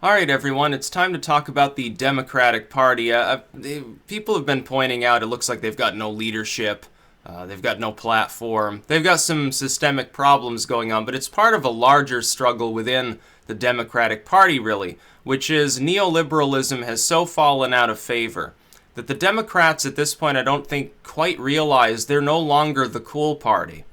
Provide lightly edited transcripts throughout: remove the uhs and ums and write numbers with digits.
All right, everyone, it's time to talk about the Democratic Party. People have been pointing out it looks like they've got no leadership, they've got no platform, they've got some systemic problems going on, but it's part of a larger struggle within the Democratic Party, really, which is neoliberalism has so fallen out of favor that the Democrats at this point I don't think quite realize they're no longer the cool party.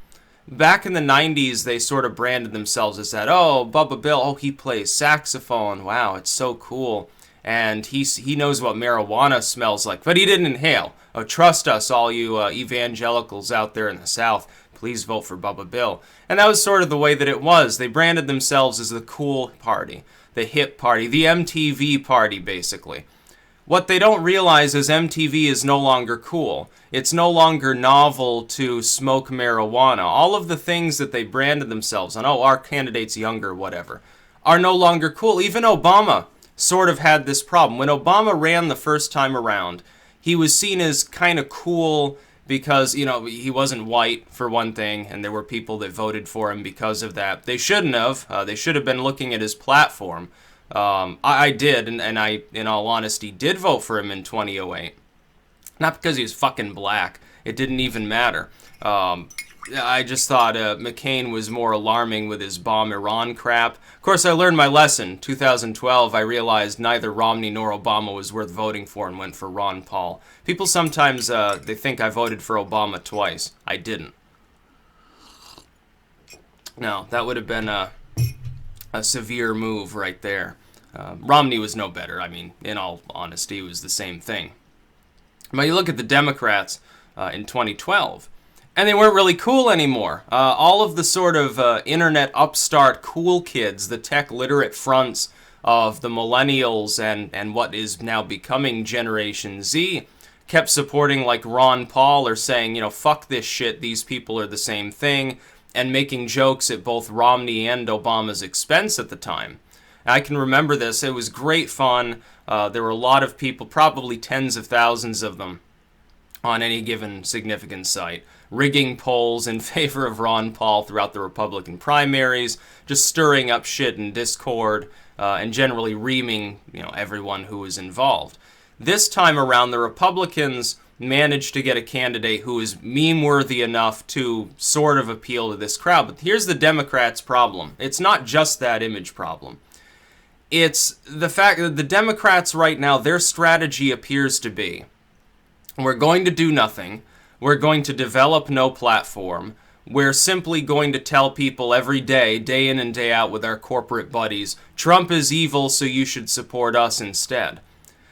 Back in the 90s, they sort of branded themselves as that, oh, Bubba Bill, oh, he plays saxophone, wow, it's so cool, and he knows what marijuana smells like, but he didn't inhale. Oh, trust us, all you evangelicals out there in the South, please vote for Bubba Bill. And that was sort of the way that it was. They branded themselves as the cool party, the hip party, the MTV party, basically. What they don't realize is MTV is no longer cool. It's no longer novel to smoke marijuana. All of the things that they branded themselves on, oh, our candidate's younger, whatever, are no longer cool. Even Obama sort of had this problem. When Obama ran the first time around, he was seen as kind of cool because, he wasn't white, for one thing, and there were people that voted for him because of that. They shouldn't have. They should have been looking at his platform. I did, and I, in all honesty, did vote for him in 2008. Not because he was fucking black. It didn't even matter. I just thought McCain was more alarming with his bomb Iran crap. Of course, I learned my lesson. 2012, I realized neither Romney nor Obama was worth voting for and went for Ron Paul. People sometimes, they think I voted for Obama twice. I didn't. No, that would have been a severe move right there. Romney was no better. I mean, in all honesty, it was the same thing. But you look at the Democrats in 2012, and they weren't really cool anymore. All of the sort of internet upstart cool kids, the tech literate fronts of the millennials and what is now becoming Generation Z, kept supporting like Ron Paul or saying, fuck this shit, these people are the same thing, and making jokes at both Romney and Obama's expense at the time. I can remember this. It was great fun. There were a lot of people, probably tens of thousands of them, on any given significant site, rigging polls in favor of Ron Paul throughout the Republican primaries, just stirring up shit and discord, and generally reaming, everyone who was involved. This time around, the Republicans managed to get a candidate who is meme-worthy enough to sort of appeal to this crowd. But here's the Democrats' problem. It's not just that image problem. It's the fact that the Democrats right now, their strategy appears to be, we're going to do nothing, we're going to develop no platform, we're simply going to tell people every day, day in and day out with our corporate buddies, Trump is evil, so you should support us instead.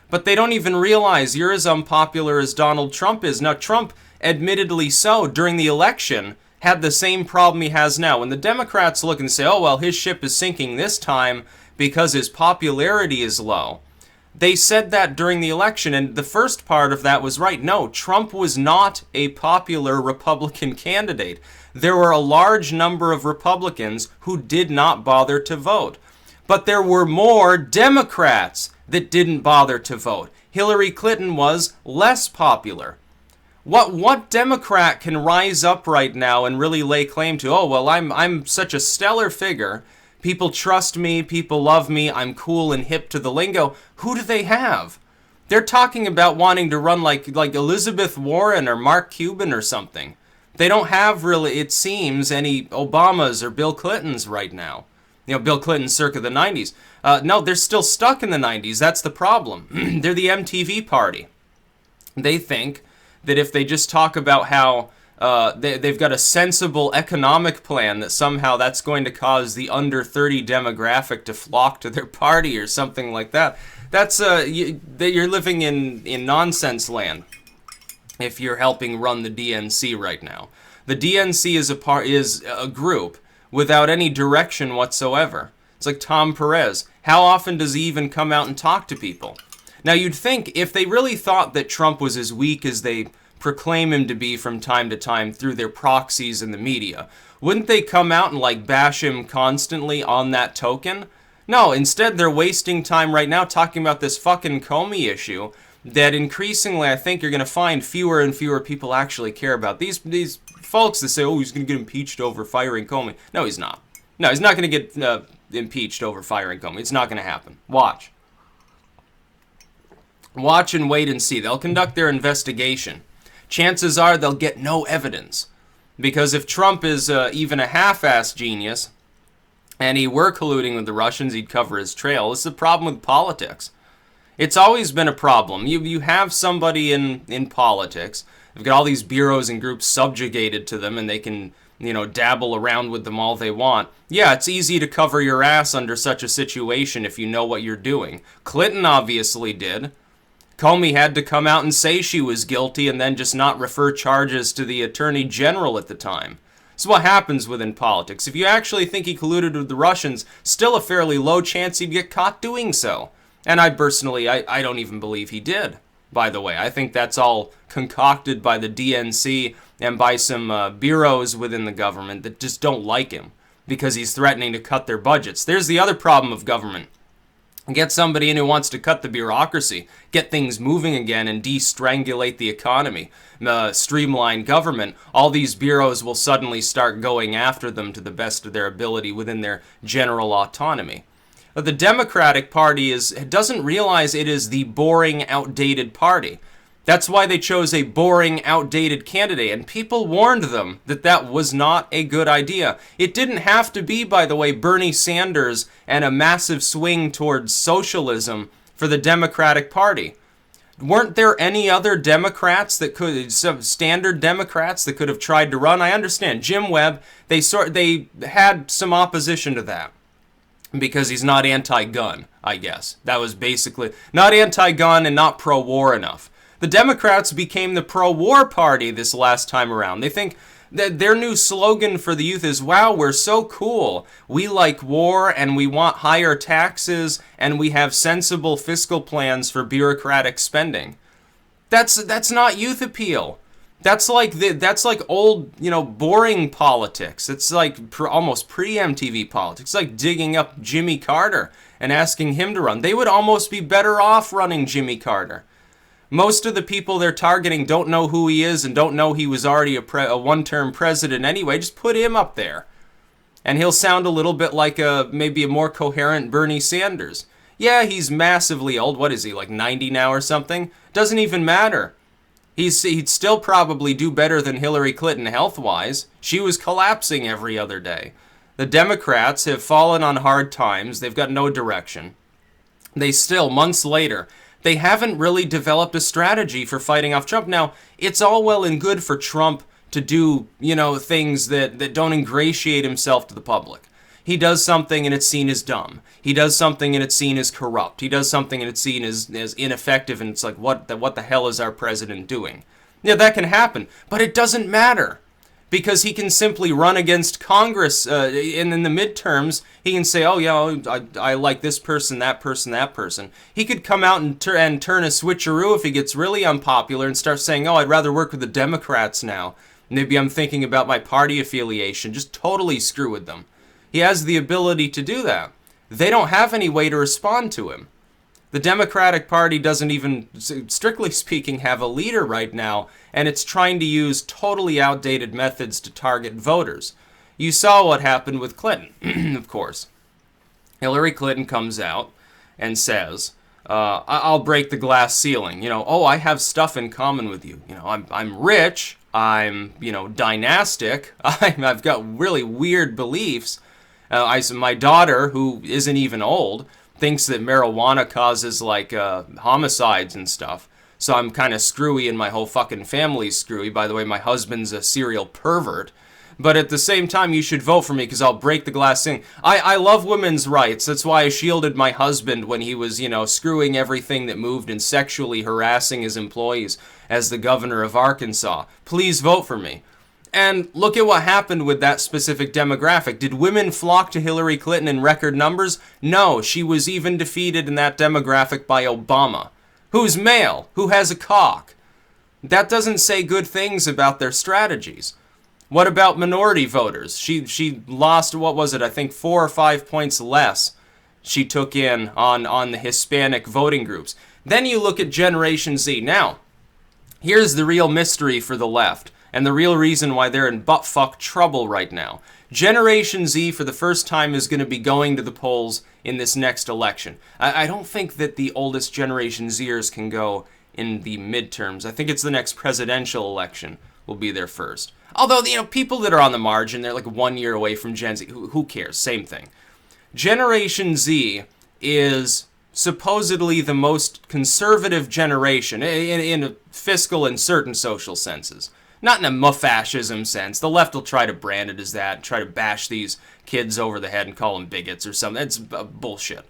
But they don't even realize you're as unpopular as Donald Trump is. Now, Trump, admittedly so, during the election, had the same problem he has now. When the Democrats look and say, oh, well, his ship is sinking this time because his popularity is low. They said that during the election, and the first part of that was right. No, Trump was not a popular Republican candidate. There were a large number of Republicans who did not bother to vote. But there were more Democrats that didn't bother to vote. Hillary Clinton was less popular. What Democrat can rise up right now and really lay claim to, oh, well, I'm such a stellar figure, people trust me, people love me, I'm cool and hip to the lingo. Who do they have? They're talking about wanting to run like Elizabeth Warren or Mark Cuban or something. They don't have really, it seems, any Obamas or Bill Clintons right now. Bill Clinton circa the 90s. No, they're still stuck in the 90s. That's the problem. They're the MTV party. They think that if they just talk about how they've got a sensible economic plan, that somehow that's going to cause the under 30 demographic to flock to their party or something like that. That's you're living in nonsense land if you're helping run the DNC right now. The DNC is a group without any direction whatsoever. It's like Tom Perez. How often does he even come out and talk to people? Now, you'd think if they really thought that Trump was as weak as they proclaim him to be from time to time through their proxies in the media, wouldn't they come out and bash him constantly on that token? No, instead they're wasting time right now talking about this fucking Comey issue that increasingly I think you're going to find fewer and fewer people actually care about. These folks that say, oh, he's going to get impeached over firing Comey. No, he's not. No, he's not going to get impeached over firing Comey. It's not going to happen. Watch. Watch and wait and see. They'll conduct their investigation. Chances are they'll get no evidence. Because if Trump is even a half-assed genius, and he were colluding with the Russians, he'd cover his trail. This is the problem with politics. It's always been a problem. You have somebody in politics. They've got all these bureaus and groups subjugated to them, and they can, dabble around with them all they want. Yeah, it's easy to cover your ass under such a situation if you know what you're doing. Clinton obviously did. Comey had to come out and say she was guilty and then just not refer charges to the Attorney General at the time. This is what happens within politics. If you actually think he colluded with the Russians, still a fairly low chance he'd get caught doing so. And I personally, I don't even believe he did, by the way. I think that's all concocted by the DNC and by some bureaus within the government that just don't like him because he's threatening to cut their budgets. There's the other problem of government. Get somebody in who wants to cut the bureaucracy, get things moving again, and de-strangulate the economy, streamline government. All these bureaus will suddenly start going after them to the best of their ability within their general autonomy. But the Democratic Party doesn't realize it is the boring, outdated party. That's why they chose a boring, outdated candidate, and people warned them that that was not a good idea. It didn't have to be, by the way, Bernie Sanders and a massive swing towards socialism for the Democratic Party. Weren't there any other Democrats that could, some standard Democrats that could have tried to run? I understand. Jim Webb, they had some opposition to that because he's not anti-gun, I guess. That was basically not anti-gun and not pro-war enough. The Democrats became the pro-war party this last time around. They think that their new slogan for the youth is, wow, we're so cool. We like war and we want higher taxes and we have sensible fiscal plans for bureaucratic spending. That's not youth appeal. That's like old, boring politics. It's like almost pre-MTV politics. It's like digging up Jimmy Carter and asking him to run. They would almost be better off running Jimmy Carter. Most of the people they're targeting don't know who he is and don't know he was already a one-term president anyway. Just put him up there. And he'll sound a little bit like maybe a more coherent Bernie Sanders. Yeah, he's massively old. What is he, like 90 now or something? Doesn't even matter. He'd still probably do better than Hillary Clinton health-wise. She was collapsing every other day. The Democrats have fallen on hard times. They've got no direction. They still, months later, they haven't really developed a strategy for fighting off Trump. Now, it's all well and good for Trump to do, things that don't ingratiate himself to the public. He does something and it's seen as dumb. He does something and it's seen as corrupt. He does something and it's seen as ineffective, and it's like, what the hell is our president doing? Yeah, that can happen, but it doesn't matter. Because he can simply run against Congress in the midterms. He can say, oh, yeah, I like this person, that person, that person. He could come out and turn a switcheroo if he gets really unpopular and start saying, oh, I'd rather work with the Democrats now. Maybe I'm thinking about my party affiliation. Just totally screw with them. He has the ability to do that. They don't have any way to respond to him. The Democratic Party doesn't even, strictly speaking, have a leader right now, and it's trying to use totally outdated methods to target voters. You saw what happened with Clinton, of course. Hillary Clinton comes out and says, I'll break the glass ceiling. I have stuff in common with you. I'm rich, I'm, dynastic, I've got really weird beliefs. My daughter, who isn't even old, thinks that marijuana causes homicides and stuff. So I'm kind of screwy and my whole fucking family's screwy. By the way, my husband's a serial pervert. But at the same time, you should vote for me because I'll break the glass ceiling. I love women's rights. That's why I shielded my husband when he was, screwing everything that moved and sexually harassing his employees as the governor of Arkansas. Please vote for me. And look at what happened with that specific demographic. Did women flock to Hillary Clinton in record numbers? No, she was even defeated in that demographic by Obama, who's male, who has a cock. That doesn't say good things about their strategies. What about minority voters? She lost, what was it, I think 4 or 5 points less she took in on the Hispanic voting groups. Then you look at Generation Z. Now, here's the real mystery for the left. And the real reason why they're in butt-fuck trouble right now. Generation Z, for the first time, is going to be going to the polls in this next election. I don't think that the oldest Generation Zers can go in the midterms. I think it's the next presidential election will be there first. Although, people that are on the margin, they're like 1 year away from Gen Z. Who cares? Same thing. Generation Z is supposedly the most conservative generation in a fiscal and certain social senses. Not in a fascism sense. The left will try to brand it as that, try to bash these kids over the head and call them bigots or something. It's bullshit.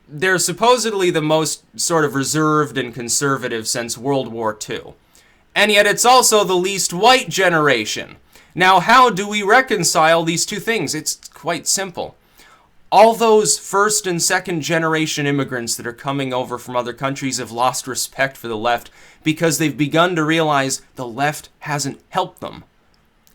They're supposedly the most sort of reserved and conservative since World War II. And yet it's also the least white generation. Now, how do we reconcile these two things? It's quite simple. All those first and second generation immigrants that are coming over from other countries have lost respect for the left because they've begun to realize the left hasn't helped them.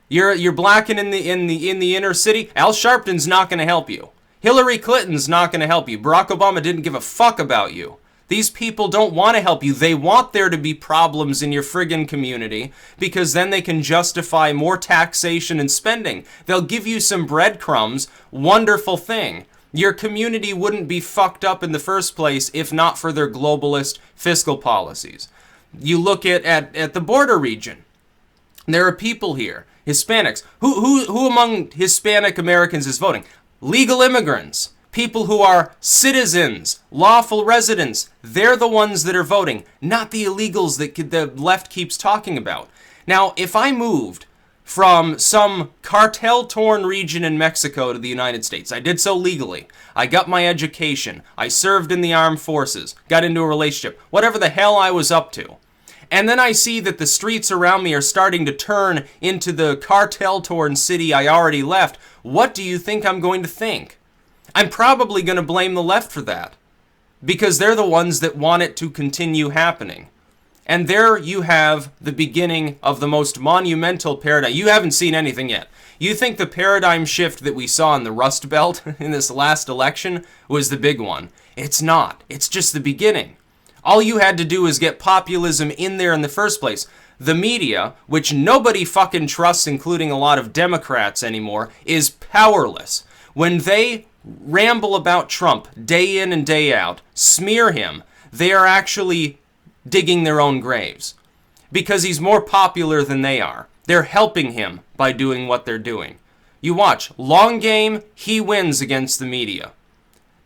You're black and in the inner city, Al Sharpton's not going to help you. Hillary Clinton's not going to help you. Barack Obama didn't give a fuck about you. These people don't want to help you. They want there to be problems in your friggin' community because then they can justify more taxation and spending. They'll give you some breadcrumbs. Wonderful thing. Your community wouldn't be fucked up in the first place if not for their globalist fiscal policies. You look at the border region. There are people here, Hispanics. Who among Hispanic Americans is voting? Legal immigrants. People who are citizens, lawful residents, they're the ones that are voting, not the illegals that the left keeps talking about. Now, if I moved from some cartel-torn region in Mexico to the United States, I did so legally, I got my education, I served in the armed forces, got into a relationship, whatever the hell I was up to, and then I see that the streets around me are starting to turn into the cartel-torn city I already left, what do you think I'm going to think? I'm probably going to blame the left for that because they're the ones that want it to continue happening. And there you have the beginning of the most monumental paradigm. You haven't seen anything yet. You think the paradigm shift that we saw in the Rust Belt in this last election was the big one. It's not. It's just the beginning. All you had to do was get populism in there in the first place. The media, which nobody fucking trusts, including a lot of Democrats anymore, is powerless. When they ramble about Trump day in and day out, smear him, they are actually digging their own graves. Because he's more popular than they are. They're helping him by doing what they're doing. You watch, long game, he wins against the media.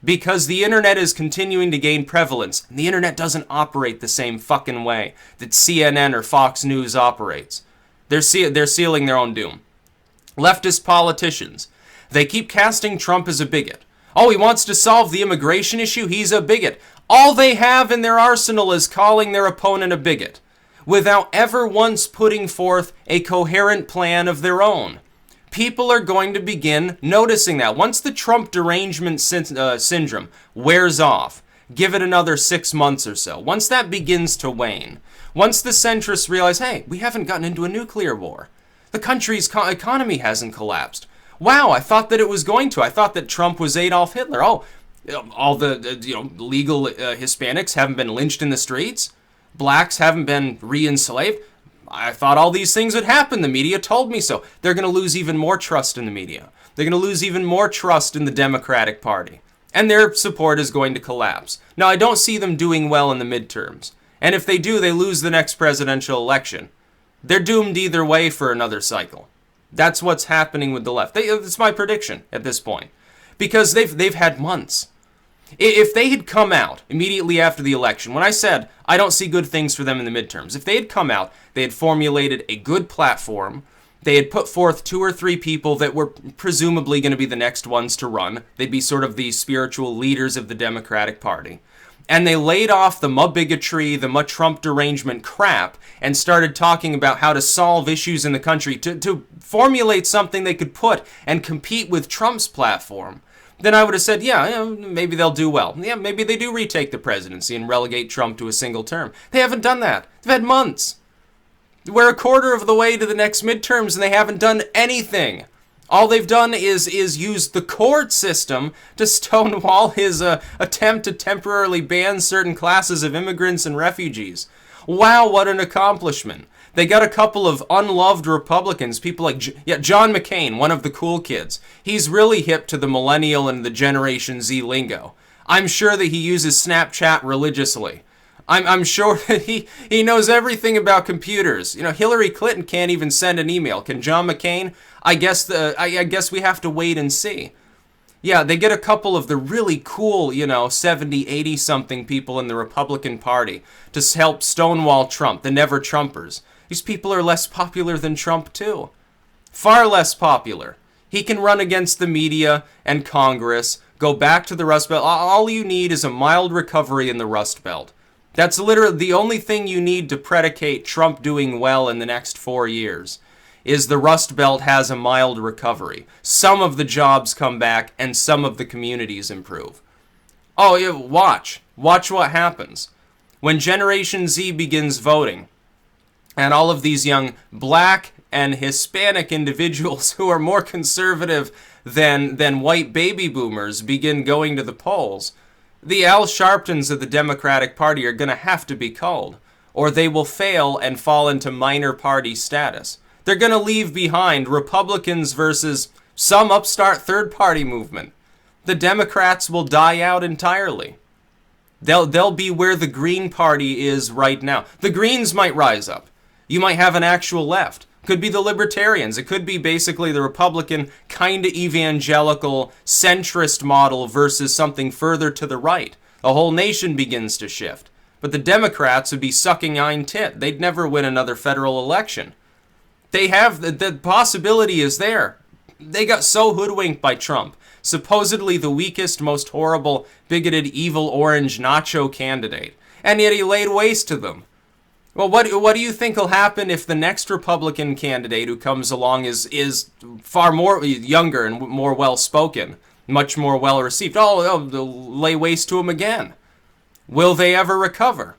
Because the internet is continuing to gain prevalence, and the internet doesn't operate the same fucking way that CNN or Fox News operates. They're sealing their own doom. Leftist politicians, they keep casting Trump as a bigot. Oh, he wants to solve the immigration issue? He's a bigot. All they have in their arsenal is calling their opponent a bigot, without ever once putting forth a coherent plan of their own. People are going to begin noticing that. Once the Trump derangement syndrome wears off, give it another 6 months or so. Once that begins to wane, once the centrists realize, hey, we haven't gotten into a nuclear war. The country's economy hasn't collapsed. Wow, I thought that it was going to. I thought that Trump was Adolf Hitler. Oh, all the legal Hispanics haven't been lynched in the streets. Blacks haven't been re-enslaved. I thought all these things would happen. The media told me so. They're going to lose even more trust in the media. They're going to lose even more trust in the Democratic Party. And their support is going to collapse. Now, I don't see them doing well in the midterms. And if they do, they lose the next presidential election. They're doomed either way for another cycle. That's what's happening with the left. It's my prediction at this point. Because they've had months. If they had come out immediately after the election, when I said I don't see good things for them in the midterms, if they had come out, they had formulated a good platform, they had put forth 2 or 3 people that were presumably going to be the next ones to run, they'd be sort of the spiritual leaders of the Democratic Party, and they laid off the bigotry, the Trump derangement crap, and started talking about how to solve issues in the country, to formulate something they could put and compete with Trump's platform, then I would have said, yeah, maybe they'll do well. Yeah, maybe they do retake the presidency and relegate Trump to a single term. They haven't done that. They've had months. We're a quarter of the way to the next midterms and they haven't done anything. All they've done is use the court system to stonewall his attempt to temporarily ban certain classes of immigrants and refugees. Wow, what an accomplishment. They got a couple of unloved Republicans, people like, John McCain, one of the cool kids. He's really hip to the millennial and the Generation Z lingo. I'm sure that he uses Snapchat religiously. I'm sure that he knows everything about computers. You know, Hillary Clinton can't even send an email. Can John McCain? I guess we have to wait and see. Yeah, they get a couple of the really cool, 70, 80-something people in the Republican Party to help stonewall Trump, the never-Trumpers. These people are less popular than Trump, too. Far less popular. He can run against the media and Congress, go back to the Rust Belt. All you need is a mild recovery in the Rust Belt. That's literally the only thing you need to predicate Trump doing well in the next 4 years, is the Rust Belt has a mild recovery. Some of the jobs come back and some of the communities improve. Oh, yeah, watch. Watch what happens. When Generation Z begins voting, and all of these young black and Hispanic individuals who are more conservative than white baby boomers begin going to the polls, the Al Sharptons of the Democratic Party are going to have to be culled, or they will fail and fall into minor party status. They're going to leave behind Republicans versus some upstart third-party movement. The Democrats will die out entirely. They'll be where the Green Party is right now. The Greens might rise up. You might have an actual left. Could be the Libertarians. It could be basically the Republican kind of evangelical centrist model versus something further to the right. The whole nation begins to shift. But the Democrats would be sucking ein tit. They'd never win another federal election. They have, the possibility is there. They got so hoodwinked by Trump. Supposedly the weakest, most horrible, bigoted, evil orange nacho candidate. And yet he laid waste to them. Well, what do you think will happen if the next Republican candidate who comes along is far more younger and more well-spoken, much more well-received? Oh, they'll lay waste to him again. Will they ever recover?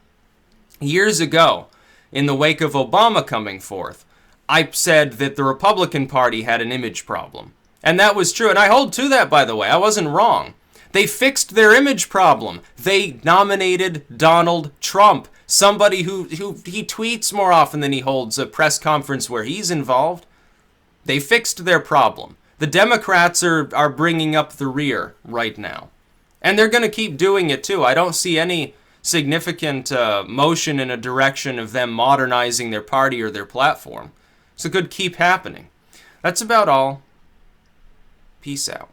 Years ago, in the wake of Obama coming forth, I said that the Republican Party had an image problem. And that was true. And I hold to that, by the way. I wasn't wrong. They fixed their image problem. They nominated Donald Trump, somebody who he tweets more often than he holds a press conference where he's involved. They fixed their problem. The Democrats are bringing up the rear right now. And they're going to keep doing it, too. I don't see any significant motion in a direction of them modernizing their party or their platform. So it could keep happening. That's about all. Peace out.